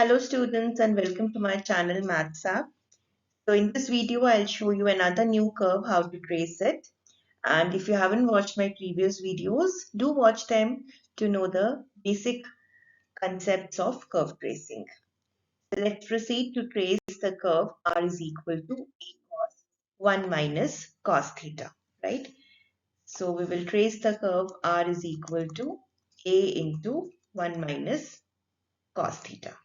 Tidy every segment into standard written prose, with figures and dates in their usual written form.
Hello students and welcome to my channel Maths App. So in this video I'll show you another new curve, how to trace it. And if you haven't watched my previous videos, do watch them to know the basic concepts of curve tracing. So let's proceed to trace the curve r is equal to a cos 1 minus cos theta, right? So we will trace the curve r is equal to a into 1 minus cos theta.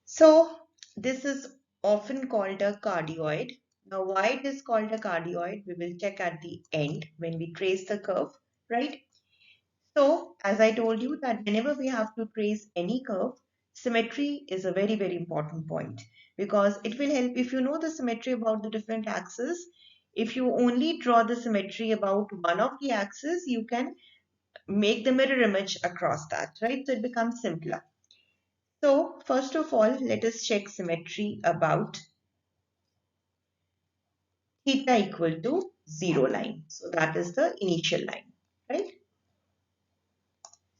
So this is often called a cardioid. Now why it is called a cardioid, we will check at the end when we trace the curve, right? So as I told you that whenever we have to trace any curve, symmetry is a very important point because it will help if you know the symmetry about the different axes. If you only draw the symmetry about one of the axes, you can make the mirror image across that, right? So it becomes simpler. So first of all, let us check symmetry about theta equal to 0 line. So that is the initial line, right?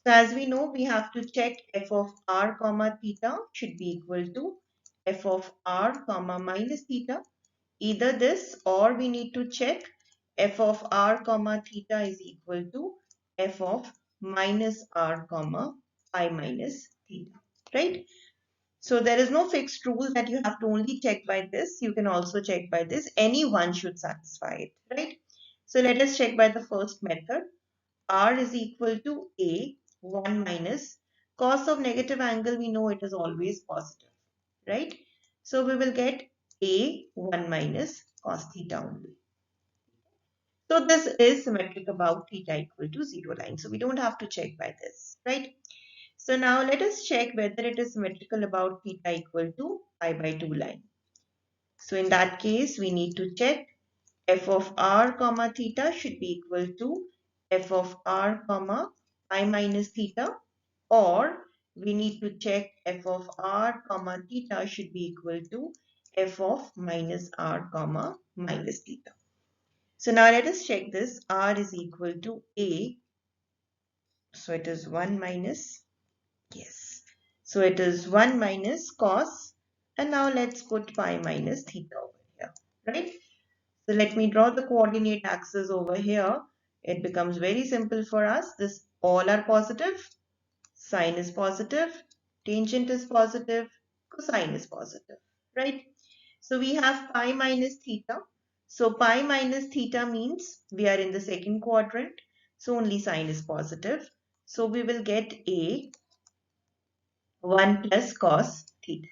So as we know, we have to check f of r comma theta should be equal to f of r comma minus theta. Either this or we need to check f of r comma theta is equal to f of minus r comma pi minus theta, right? So there is no fixed rule that you have to only check by this. You can also check by this. Any one should satisfy it, right? So let us check by the first method. R is equal to A 1 minus cos of negative angle. We know it is always positive, right? So we will get A 1 minus cos theta only. So this is symmetric about theta equal to 0 line. So we don't have to check by this, right? So now let us check whether it is symmetrical about theta equal to pi by 2 line. So in that case, we need to check f of r comma theta should be equal to f of r comma pi minus theta, or we need to check f of r comma theta should be equal to f of minus r comma minus theta. So now let us check this. R is equal to a. So it is 1 minus. Yes. So it is 1 minus cos, and now let's put pi minus theta over here, right? So let me draw the coordinate axis over here. It becomes very simple for us. This all are positive, sine is positive, tangent is positive, cosine is positive, right? So we have pi minus theta. So pi minus theta means we are in the second quadrant. So only sine is positive. So we will get a 1 plus cos theta.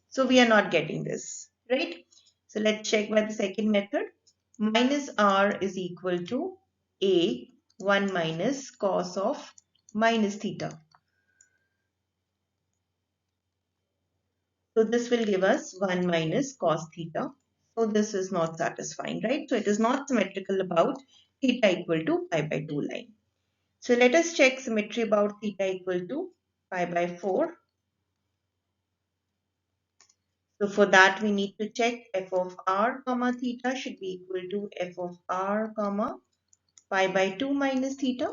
So we are not getting this, right? So let's check by the second method. Minus r is equal to a 1 minus cos of minus theta. So this will give us 1 minus cos theta. So this is not satisfying, right? So it is not symmetrical about theta equal to pi by 2 line. So let us check symmetry about theta equal to pi by 4. So for that we need to check f of r comma theta should be equal to f of r comma pi by 2 minus theta.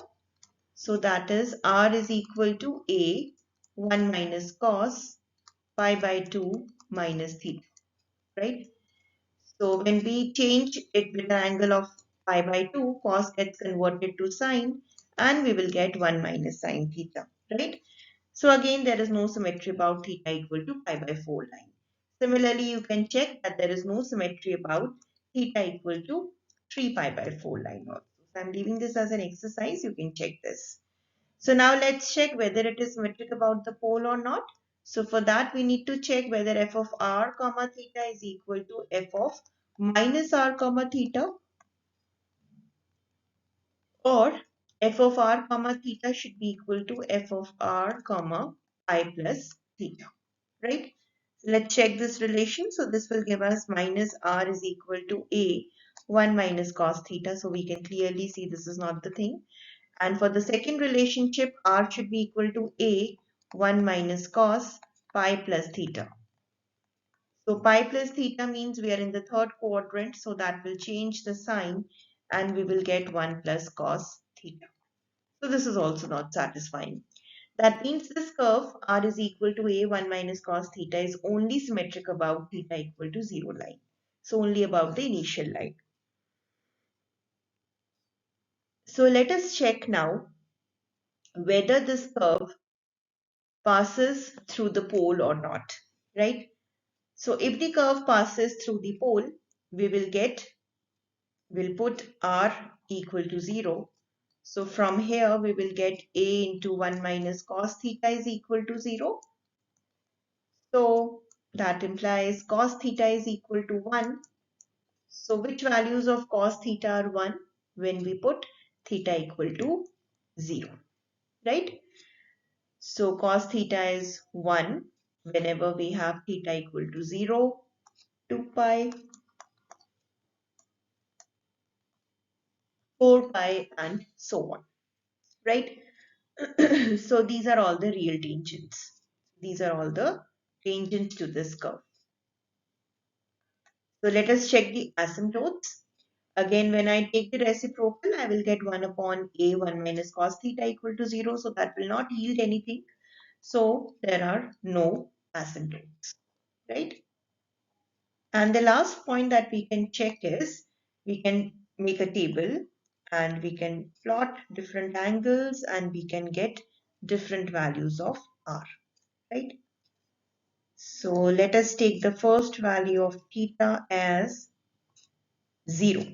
So that is r is equal to a 1 minus cos pi by 2 minus theta, right? So when we change it with the angle of pi by 2, cos gets converted to sine and we will get 1 minus sine theta, right? So again, there is no symmetry about theta equal to pi by 4 line. Similarly, you can check that there is no symmetry about theta equal to 3 pi by 4 line also. So I'm leaving this as an exercise. You can check this. So now let's check whether it is symmetric about the pole or not. So for that, we need to check whether f of r comma theta is equal to f of minus r comma theta, or f of r comma theta should be equal to f of r comma I plus theta, right? So let's check this relation. So this will give us minus r is equal to a 1 minus cos theta. So we can clearly see this is not the thing. And for the second relationship, r should be equal to a 1 minus cos pi plus theta. So pi plus theta means we are in the third quadrant, so that will change the sign and we will get 1 plus cos theta. So this is also not satisfying. That means this curve r is equal to a 1 minus cos theta is only symmetric about theta equal to 0 line. So only about the initial line. So let us check now whether this curve passes through the pole or not, right? So if the curve passes through the pole, we'll put r equal to 0. So from here we will get a into 1 minus cos theta is equal to 0. So that implies cos theta is equal to 1. So which values of cos theta are 1 when we put theta equal to 0, right? So cos theta is 1 whenever we have theta equal to 0, 2 pi, 4 pi, and so on, right? So these are all the real tangents. These are all the tangents to this curve. So let us check the asymptotes. Again, when I take the reciprocal, I will get 1 upon a 1 minus cos theta equal to 0. So that will not yield anything. So there are no asymptotes, right? And the last point that we can check is we can make a table and we can plot different angles and we can get different values of r, right? So let us take the first value of theta as 0.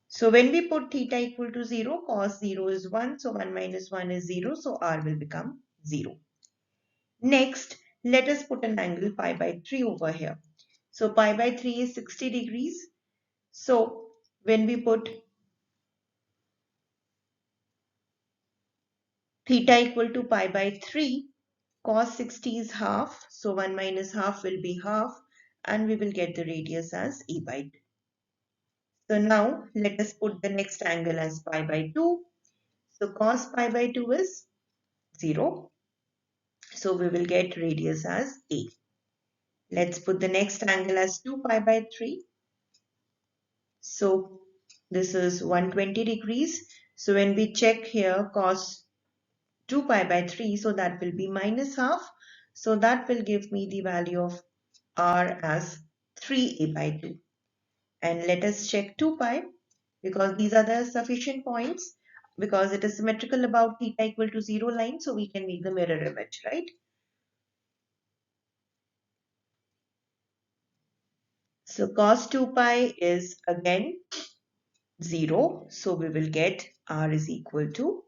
So when we put theta equal to 0, cos 0 is 1, so 1 minus 1 is 0, so r will become 0. Next, let us put an angle pi by 3 over here. So pi by 3 is 60 degrees. So when we put theta equal to pi by 3, cos 60 is half, so 1 minus half will be half, and we will get the radius as a by 2. So now let us put the next angle as pi by 2. So cos pi by 2 is 0. So we will get radius as a. Let's put the next angle as 2 pi by 3. So this is 120 degrees. So when we check here cos 2 pi by 3, so that will be minus half. So that will give me the value of r as 3a by 2. And let us check 2 pi because these are the sufficient points because it is symmetrical about theta equal to 0 line. So we can make the mirror image, right? So cos 2 pi is again 0. So we will get r is equal to,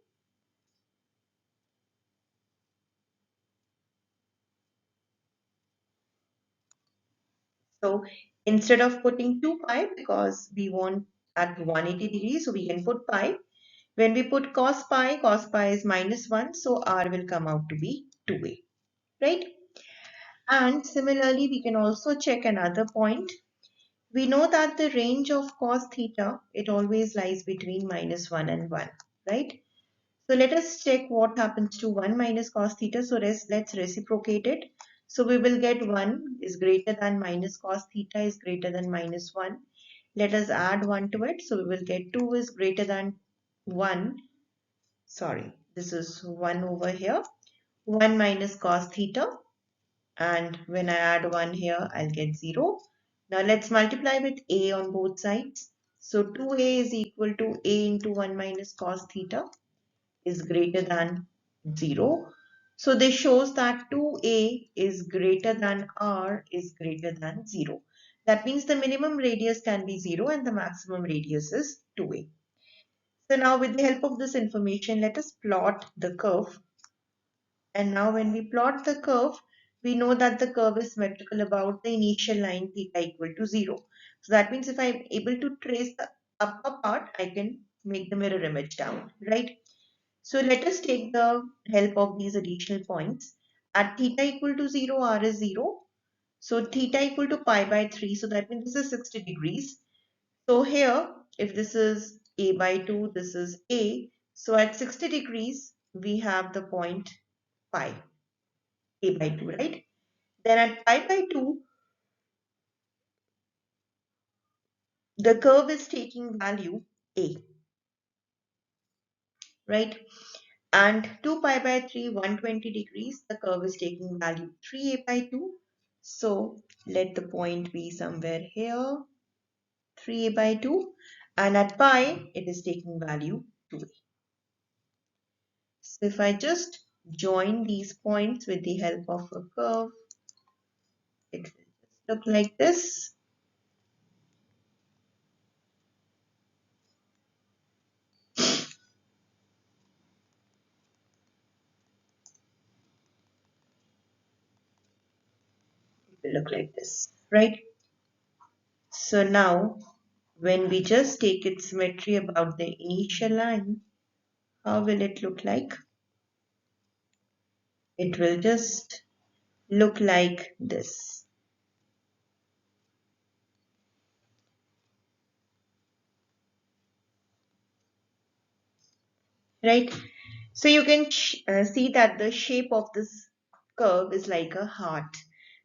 so instead of putting 2 pi because we want at 180 degrees, so we can put pi. When we put cos pi is minus 1, so r will come out to be 2a, right? And similarly, we can also check another point. We know that the range of cos theta, it always lies between minus 1 and 1, right? So let us check what happens to 1 minus cos theta. So let's reciprocate it. So we will get 1 is greater than minus cos theta is greater than minus 1. Let us add 1 to it. So we will get 2 is greater than 1. Sorry, this is 1 over here. 1 minus cos theta. And when I add 1 here, I'll get 0. Now let's multiply with a on both sides. So 2a is equal to a into 1 minus cos theta is greater than 0. So this shows that 2a is greater than r is greater than 0. That means the minimum radius can be 0 and the maximum radius is 2a. So now with the help of this information, let us plot the curve. And now when we plot the curve, we know that the curve is symmetrical about the initial line theta equal to 0. So that means if I'm able to trace the upper part, I can make the mirror image down, right? So let us take the help of these additional points. At theta equal to 0, r is 0. So theta equal to pi by 3. So that means this is 60 degrees. So here, if this is a by 2, this is a. So at 60 degrees, we have the point pi, a by 2, right? Then at pi by 2, the curve is taking value a, right? And 2 pi by 3, 120 degrees, the curve is taking value 3a by 2. So let the point be somewhere here, 3a by 2. And at pi, it is taking value 2a. So if I just join these points with the help of a curve, it will just look like this. It will look like this, right? So now, when we just take its symmetry about the initial line, how will it look like? It will just look like this, right? So you can see that the shape of this curve is like a heart.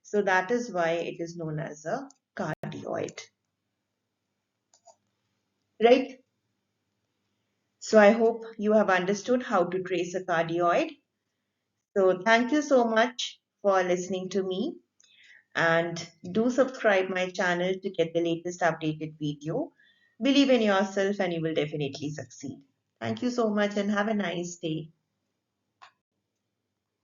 So that is why it is known as a cardioid, right? So I hope you have understood how to trace a cardioid. So thank you so much for listening to me, and do subscribe my channel to get the latest updated video. Believe in yourself and you will definitely succeed. Thank you so much and have a nice day.